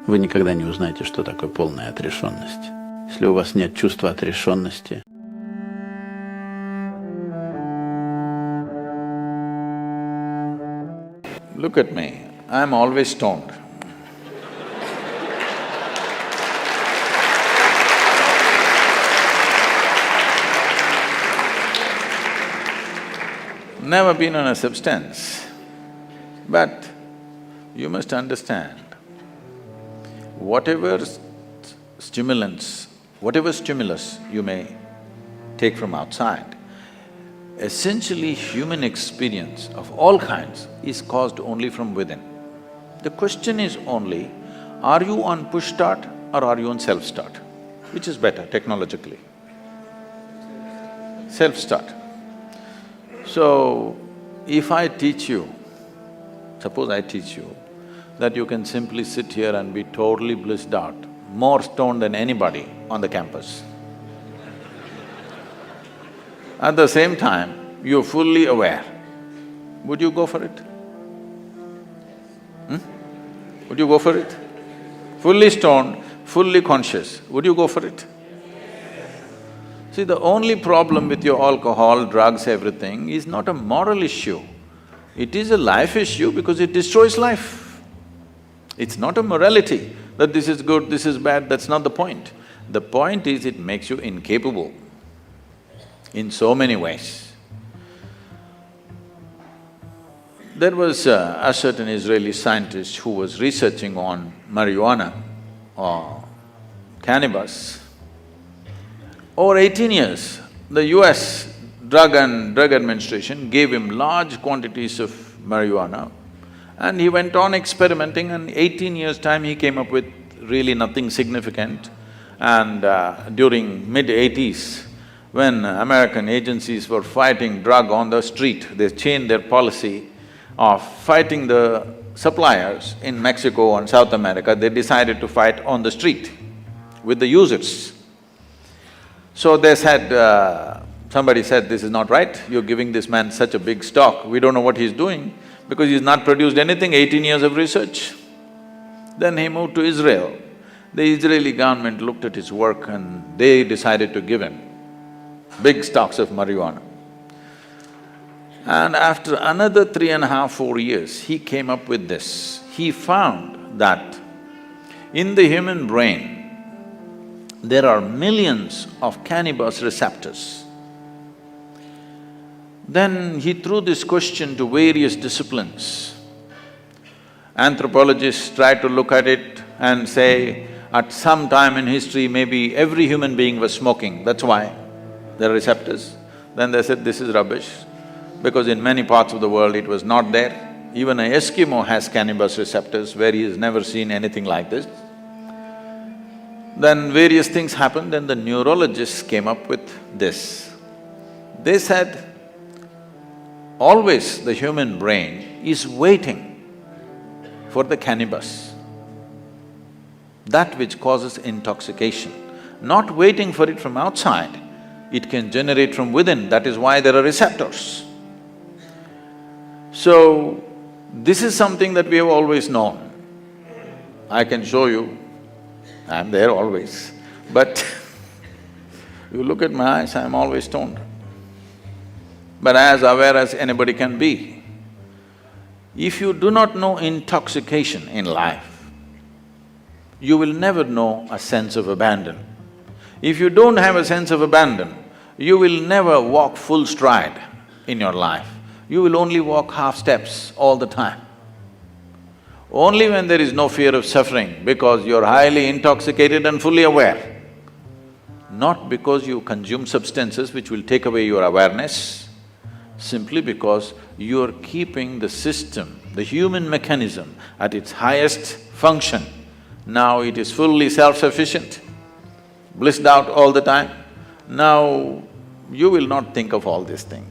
Вы никогда не узнаете, что такое полная отрешенность. Если у вас нет чувства отрешенности, Look at me, I'm always stoned. Never been on a substance, but you must understand, whatever stimulants, whatever stimulus you may take from outside, essentially human experience of all kinds is caused only from within. The question is only, are you on push start or are you on self-start? Which is better technologically? Self-start. So, if I teach you, suppose I teach you that you can simply sit here and be totally blissed out, more stoned than anybody on the campus. At the same time, you're fully aware, would you go for it? Would you go for it? Fully stoned, fully conscious, would you go for it? See, the only problem with your alcohol, drugs, everything is not a moral issue. It is a life issue because it destroys life. It's not a morality that this is good, this is bad, that's not the point. The point is it makes you incapable in so many ways. There was a certain Israeli scientist who was researching on marijuana or cannabis. Over 18 years, the US Drug and Drug Administration gave him large quantities of marijuana and he went on experimenting, and 18 years' time he came up with really nothing significant. And during mid-80s, when American agencies were fighting drug on the street, they changed their policy of fighting the suppliers in Mexico and South America. They decided to fight on the street with the users. So they said, somebody said, this is not right, you're giving this man such a big stock, we don't know what he's doing because he's not produced anything, 18 years of research. Then he moved to Israel. The Israeli government looked at his work and they decided to give him big stocks of marijuana. And after another 3.5, 4 years, he came up with this. He found that in the human brain, there are millions of cannabis receptors. Then he threw this question to various disciplines. Anthropologists tried to look at it and say, at some time in history, maybe every human being was smoking, that's why there are receptors. Then they said, this is rubbish, because in many parts of the world it was not there. Even an Eskimo has cannabis receptors where he has never seen anything like this. Then various things happened and the neurologists came up with this. They said, always the human brain is waiting for the cannabis, that which causes intoxication, not waiting for it from outside. It can generate from within, that is why there are receptors. So, this is something that we have always known. I can show you, I'm there always, but you look at my eyes, I'm always stoned. But as aware as anybody can be. If you do not know intoxication in life, you will never know a sense of abandon. If you don't have a sense of abandon, you will never walk full stride in your life. You will only walk half steps all the time. Only when there is no fear of suffering, because you're highly intoxicated and fully aware. Not because you consume substances which will take away your awareness, simply because you're keeping the system, the human mechanism at its highest function. Now it is fully self-sufficient, blissed out all the time. Now you will not think of all these things.